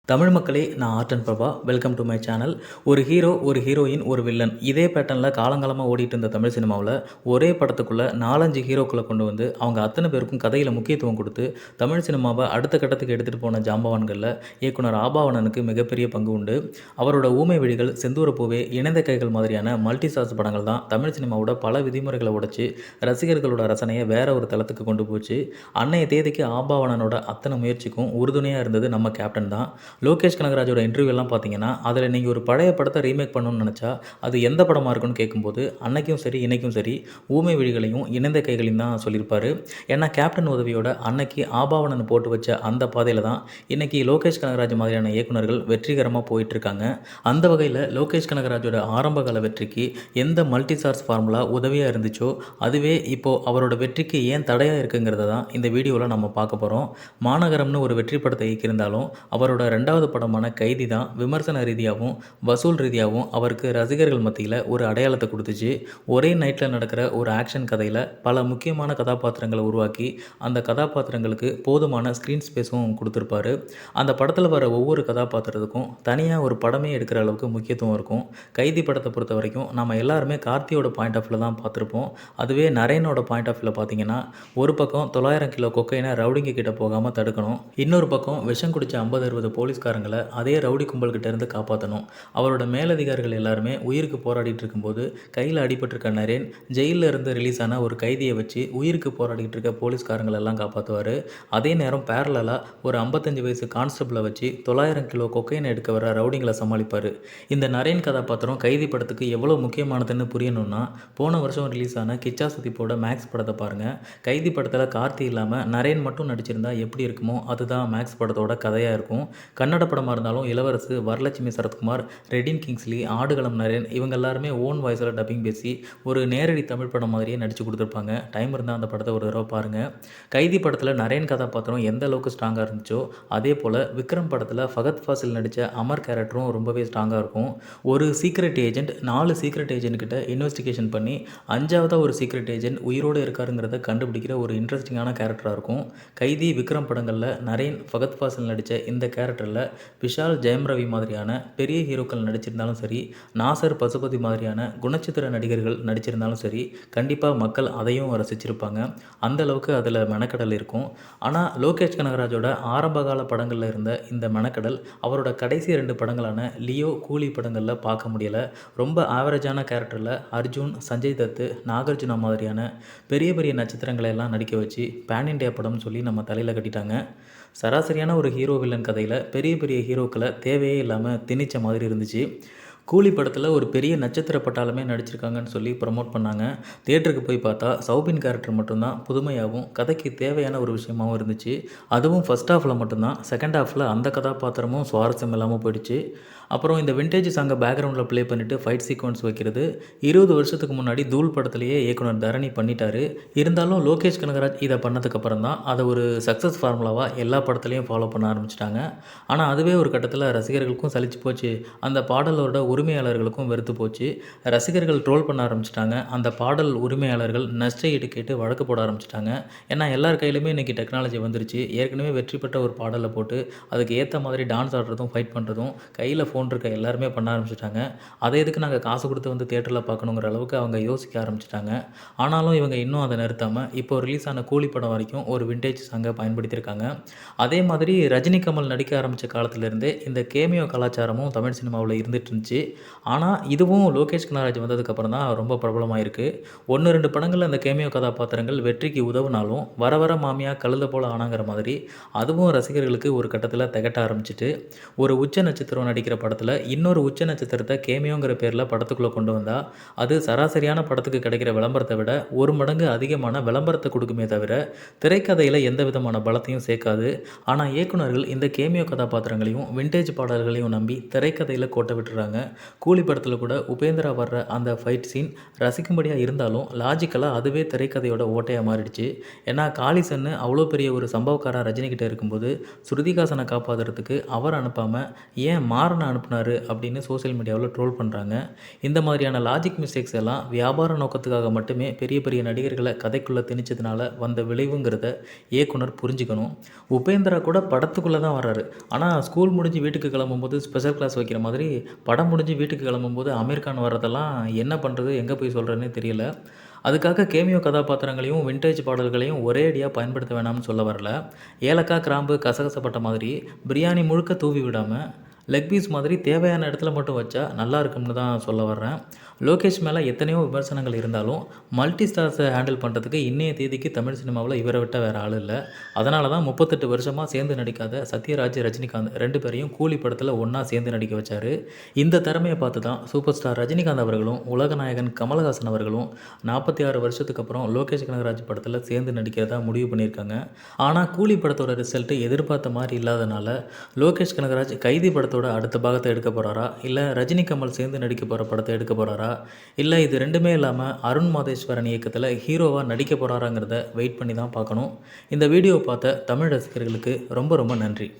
தமிழ் மக்களே, நான் art and Prabha. Welcome to my channel. ஒரு ஹீரோ, ஒரு ஹீரோயின், ஒரு வில்லன். இதே பேட்டர்னில் காலங்காலமாக ஓடிட்டு இருந்த தமிழ் சினிமாவில் ஒரே படத்துக்குள்ளே 4-5 ஹீரோக்களை கொண்டு வந்து அவங்க அத்தனை பேருக்கும் கதையில் முக்கியத்துவம் கொடுத்து தமிழ் சினிமாவை அடுத்த கட்டத்துக்கு எடுத்துகிட்டு போன ஜாம்பவான்களில் இயக்குனர் ஆபாவணனுக்கு மிகப்பெரிய பங்கு உண்டு. அவரோட ஊமை விழிகள், செந்தூரப்பூவே, இணைந்த கைகள் மாதிரியான மல்டி ஸ்டார்ஸ் படங்கள் தான் தமிழ் சினிமாவோட பல விதிமுறைகளை உடைச்சு ரசிகர்களோட ரசனையை வேற ஒரு தளத்துக்கு கொண்டு போச்சு. அன்னைய தேதிக்கு ஆபாவணனோட அத்தனை முயற்சிக்கும் உறுதுணையாக இருந்தது நம்ம கேப்டன் தான். லோகேஷ் கனகராஜோட இன்டர்வியூலாம் பார்த்தீங்கன்னா, அதில் நீங்கள் ஒரு பழைய படத்தை ரீமேக் பண்ணணும்னு நினச்சா அது எந்த படமாக இருக்குன்னு கேட்கும்போது அன்னைக்கும் சரி இன்றைக்கும் சரி ஊமை விழிகளையும் இணைந்த கைகளையும் தான் சொல்லியிருப்பார். ஏன்னா கேப்டன் உதவியோட அன்னைக்கு ஆபாவணன் போட்டு வச்ச அந்த பாதையில் தான் இன்றைக்கி லோகேஷ் கனகராஜ் மாதிரியான இயக்குநர்கள் வெற்றிகரமாக போயிட்டுருக்காங்க. அந்த வகையில் லோகேஷ் கனகராஜோட ஆரம்பகால வெற்றிக்கு எந்த மல்டி ஸ்டார்ஸ் ஃபார்முலா உதவியாக இருந்துச்சோ அதுவே இப்போது அவரோட வெற்றிக்கு ஏன் தடையாக இருக்குங்கிறத தான் இந்த வீடியோவில் நம்ம பார்க்க போகிறோம். மாநகரம்னு ஒரு வெற்றி படத்தை இயக்கியிருந்தாலும் அவரோட ரெண்டாவது படமான கைதி தான் விமர்சன ரீதியாகவும் வசூல் ரீதியாகவும் அவருக்கு ரசிகர்கள் மத்தியில் ஒரு அடையாளத்தை கொடுத்துச்சு. ஒரே நைட்டில் நடக்கிற ஒரு ஆக்ஷன் கதையில் பல முக்கியமான கதாபாத்திரங்களை உருவாக்கி அந்த கதாபாத்திரங்களுக்கு போதுமான ஸ்க்ரீன் ஸ்பேஸும் கொடுத்துருப்பாரு. அந்த படத்தில் வர ஒவ்வொரு கதாபாத்திரத்துக்கும் தனியாக ஒரு படமே எடுக்கிற அளவுக்கு முக்கியத்துவம் இருக்கும். கைதி படத்தை பொறுத்த வரைக்கும் நம்ம எல்லாருமே கார்த்தியோட பாயிண்ட் ஆஃப் வியூவில் தான் பார்த்துருப்போம். அதுவே நரேனோட பாயிண்ட் ஆஃப் வியூவில் பார்த்தீங்கன்னா, ஒரு பக்கம் 900 கிலோ கொக்கைனை ரவுடிங்க கிட்ட போகாமல் தடுக்கணும், இன்னொரு பக்கம் விஷம் குடிச்ச 50-60 போலீஸ்காரங்களை அதே ரவுடி கும்பல்கிட்ட இருந்து காப்பாற்றணும். அவரோட மேலதிகாரிகள் எல்லாருமே உயிருக்கு போராடிட்டு இருக்கும்போது கையில் அடிபட்டிருக்க நரேன் ஜெயிலில் இருந்து ரிலீஸ் ஆன ஒரு கைதியை வச்சு உயிருக்கு போராடிட்டு இருக்க போலீஸ்காரங்களை எல்லாம் காப்பாற்றுவார். அதே நேரம் பேரலாக ஒரு 55 வயசு கான்ஸ்டபிளை வச்சு 900 கிலோ கொக்கைனை எடுக்க வர ரவுடிங்களை சமாளிப்பார். இந்த நரேன் கதாபாத்திரம் கைதி படத்துக்கு எவ்வளோ முக்கியமானதுன்னு புரியணும்னா போன வருஷம் ரிலீஸ் ஆன கிச்சா சுதீப்போட மேக்ஸ் படத்தை பாருங்கள். கைதி படத்தில் கார்த்தி இல்லாமல் நரேன் மட்டும் நடிச்சிருந்தா எப்படி இருக்குமோ அதுதான் மேக்ஸ் படத்தோட கதையாக இருக்கும். கன்னட படமாக இருந்தாலும் இளவரசு, வரலட்சுமி சரத்குமார், ரெடின் கிங்ஸ்லி, ஆடுகளம் நரேன் இவங்க எல்லாருமே ஓன் வாய்ஸில் டப்பிங் பேசி ஒரு நேரடி தமிழ் படம் மாதிரியே நடித்து கொடுத்துருப்பாங்க. டைம் இருந்தால் அந்த படத்தை ஒரு தடவை பாருங்கள். கைதி படத்தில் நரேன் கதாபாத்திரம் எந்த அளவுக்கு ஸ்ட்ராங்காக இருந்துச்சோ அதே போல் விக்ரம் படத்தில் ஃபகத் ஃபாசில் நடித்த அமர் கேரக்டரும் ரொம்பவே ஸ்ட்ராங்காக இருக்கும். ஒரு சீக்ரெட் ஏஜென்ட் 4 சீக்ரெட் ஏஜென்ட் கிட்ட இன்வெஸ்டிகேஷன் பண்ணி 5ஆவதாக ஒரு சீக்ரெட் ஏஜென்ட் உயிரோடு இருக்காருங்கிறத கண்டுபிடிக்கிற ஒரு இன்ட்ரெஸ்டிங்கான கேரக்டராக இருக்கும். கைதி, விக்ரம் படங்களில் நரேன், ஃபகத் ஃபாசில் நடித்த இந்த கேரக்டரில் விஷால், ஜெயம் ரவி மாதிரியான பெரிய ஹீரோக்கள் நடிச்சிருந்தாலும் சரி, நாசர், பசுபதி மாதிரியான குணச்சித்திர நடிகர்கள் நடிச்சிருந்தாலும் சரி, கண்டிப்பாக மக்கள் அதையும் ரசிச்சிருப்பாங்க. அந்த அளவுக்கு அதில் மெனக்கடல் இருக்கும். ஆனால் லோகேஷ் கனகராஜோட ஆரம்பகால படங்களில் இருந்த இந்த மெனக்கடல் அவரோட கடைசி 2 படங்களான லியோ, கூலி படங்களில் பார்க்க முடியலை. ரொம்ப ஆவரேஜான கேரக்டரில் அர்ஜுன், சஞ்சய் தத்து, நாகார்ஜுனா மாதிரியான பெரிய பெரிய நட்சத்திரங்களை எல்லாம் நடிக்க வச்சு பேன் இண்டியா படம்னு சொல்லி நம்ம தலையில் கட்டிட்டாங்க. சராசரியான ஒரு ஹீரோ வில்லன் கதையில் பெரிய பெரிய ஹீரோக்களை தேவையே இல்லாமல் திணிச்ச மாதிரி இருந்துச்சு. கூலி படத்தில் ஒரு பெரிய நட்சத்திர பட்டாளமே நடிச்சிருக்காங்கன்னு சொல்லி ப்ரமோட் பண்ணாங்க. தியேட்டருக்கு போய் பார்த்தா சௌபின் கேரக்டர் மட்டும்தான் புதுமையாகவும் கதைக்கு தேவையான ஒரு விஷயமாகவும் இருந்துச்சு. அதுவும் ஃபஸ்ட் ஹாஃபில் மட்டும்தான். செகண்ட் ஹாஃபில் அந்த கதாபாத்திரமும் சுவாரஸ்யம் இல்லாமல் போயிடுச்சு. அப்புறம் இந்த விண்டேஜ் சாங்கை பேக்ரவுண்டில் ப்ளே பண்ணிவிட்டு ஃபைட் சீக்வன்ஸ் வைக்கிறது 20 வருஷத்துக்கு முன்னாடி தூள் படத்துலேயே இயக்குனர் தரணி பண்ணிட்டாரு. இருந்தாலும் லோகேஷ் கனகராஜ் இதை பண்ணதுக்கப்புறம் தான் அதை ஒரு சக்ஸஸ் ஃபார்முலாவாக எல்லா படத்துலையும் ஃபாலோ பண்ண ஆரம்பிச்சிட்டாங்க. ஆனால் அதுவே ஒரு கட்டத்தில் ரசிகர்களுக்கும் சலிச்சு போச்சு, அந்த பாடலோட உரிமையாளர்களுக்கும் வெறுத்து போச்சு. ரசிகர்கள் ட்ரோல் பண்ண ஆரம்பிச்சிட்டாங்க. அந்த பாடல் உரிமையாளர்கள் நஷ்ட ஈடு கேட்டு வழக்கு போட ஆரம்பிச்சிட்டாங்க. ஏன்னா எல்லார் கையிலுமே இன்றைக்கி டெக்னாலஜி வந்துருச்சு. ஏற்கனவே வெற்றி பெற்ற ஒரு பாடலை போட்டு அதுக்கு ஏற்ற மாதிரி டான்ஸ் ஆடுறதும் ஃபைட் பண்ணுறதும் கையில் ஃபோன் இருக்க எல்லாருமே பண்ண ஆரம்பிச்சிட்டாங்க. அதை எதுக்கு நாங்கள் காசு கொடுத்து வந்து தேட்டரில் பார்க்கணுங்கிற அளவுக்கு அவங்க யோசிக்க ஆரம்பிச்சிட்டாங்க. ஆனாலும் இவங்க இன்னும் அதை நிறுத்தாமல் இப்போ ரிலீஸ் ஆன கூலி படம் வரைக்கும் ஒரு விண்டேஜ் சாங்கை பயன்படுத்தியிருக்காங்க. அதே மாதிரி ரஜினி, கமல் நடிக்க ஆரம்பித்த காலத்திலேருந்தே இந்த கேமியோ கலாச்சாரமும் தமிழ் சினிமாவில் இருந்துட்டு இருந்துச்சு. ஆனால் இதுவும் லோகேஷ் கனகராஜ் வந்ததுக்கப்புறம் தான் ரொம்ப பிரபலமாயிருக்கு. 1-2 படங்களில் அந்த கேமியோ கதாபாத்திரங்கள் வெற்றிக்கு உதவுனாலும் வர வர மாமியா கழுத போல் ஆனாங்கிற மாதிரி அதுவும் ரசிகர்களுக்கு ஒரு கட்டத்தில் திகட்ட ஆரம்பிச்சிட்டு, ஒரு உச்ச நட்சத்திரம் நடிக்கிற படத்தில் இன்னொரு உச்ச நட்சத்திரத்தை கேமியோங்கிற பேரில் படத்துக்குள்ளே கொண்டு வந்தால் அது சராசரியான படத்துக்கு கிடைக்கிற விளம்பரத்தை விட 1 மடங்கு அதிகமான விளம்பரத்தை கொடுக்குமே தவிர திரைக்கதையில் எந்த விதமான பலத்தையும் சேர்க்காது. ஆனால் இயக்குனர்கள் இந்த கேமியோ கதாபாத்திரங்களையும் விண்டேஜ் பாடல்களையும் நம்பி திரைக்கதையில் கோட்டை விட்டுறாங்க. கூலி படத்தில் கூட உபேந்திரா வர்ற அந்த ஃபைட் சீன் ரசிக்கும்படியாக இருந்தாலும் லாஜிக்கலாக அதுவே திரைக்கதையோட ஓட்டையாக மாறிடுச்சு. ஏன்னா காளிசன்னு அவ்வளோ பெரிய ஒரு சம்பவக்காரன் ரஜினிகிட்ட இருக்கும்போது ஸ்ருதிகாசனை காப்பாற்றுறதுக்கு அவர் அனுப்பாமல் ஏன் மாறனை அனுப்புனாரு அப்படின்னு சோஷியல் மீடியாவில் ட்ரோல் பண்ணுறாங்க. இந்த மாதிரியான லாஜிக் மிஸ்டேக்ஸ் எல்லாம் வியாபார நோக்கத்துக்காக மட்டுமே பெரிய பெரிய நடிகர்களை கதைக்குள்ளே திணிச்சதுனால வந்த விளைவுங்கிறத இயக்குனர் புரிஞ்சுக்கணும். உபேந்திரா கூட படத்துக்குள்ளே தான் வர்றாரு. ஆனால் ஸ்கூல் முடிஞ்சு வீட்டுக்கு கிளம்பும்போது ஸ்பெஷல் கிளாஸ் வைக்கிற மாதிரி படம் முடிஞ்சு வீட்டுக்கு கிளம்பும்போது அமீர் கான் வர்றதெல்லாம் என்ன பண்ணுறது, எங்கே போய் சொல்கிறேன்னே தெரியல. அதுக்காக கேமியோ கதாபாத்திரங்களையும் விண்டேஜ் பாடல்களையும் ஒரே அடியாக பயன்படுத்த வேணாம்னு சொல்ல வரல. ஏலக்காய் கிராம்பு கசகசப்பட்ட மாதிரி பிரியாணி முழுக்க தூவி விடாமல் லெக் பீஸ் மாதிரி தேவையான இடத்துல மட்டும் வச்சா நல்லா இருக்கும்னு தான் சொல்ல வர்றேன். லோகேஷ் மேலே எத்தனையோ விமர்சனங்கள் இருந்தாலும் மல்டி ஸ்டார்ஸை ஹேண்டில் பண்ணுறதுக்கு இன்றைய தேதிக்கு தமிழ் சினிமாவில் இவரை விட்டால் வேறு ஆள் இல்லை. அதனால தான் 38 வருஷமாக சேர்ந்து நடிக்காத சத்யராஜ், ரஜினிகாந்த் 2 பேரையும் கூலி படத்தில் ஒன்றா சேர்ந்து நடிக்க வச்சார். இந்த திறமையை பார்த்து தான் சூப்பர் ஸ்டார் ரஜினிகாந்த் அவர்களும் உலகநாயகன் கமலஹாசன் அவர்களும் 46 வருஷத்துக்கு அப்புறம் லோகேஷ் கனகராஜ் படத்தில் சேர்ந்து நடிக்கிறதா முடிவு பண்ணியிருக்காங்க. ஆனால் கூலி படத்தோட ரிசல்ட்டு எதிர்பார்த்த மாதிரி இல்லாதனால லோகேஷ் கனகராஜ் கைதி படத்தோட அடுத்த பாகத்தை எடுக்க போகிறாரா, இல்லை ரஜினி கமல் சேர்ந்து நடிக்க போகிற படத்தை எடுக்க போகிறாரா, இல்லை இது ரெண்டுமே இல்லாமல் அருண் மாதேஸ்வரன் இயக்கத்தில் ஹீரோவாக நடிக்க போகிறாராங்கிறத வெயிட் பண்ணி தான் பார்க்கணும். இந்த வீடியோவை பார்த்த தமிழ் ரசிகர்களுக்கு ரொம்ப ரொம்ப நன்றி.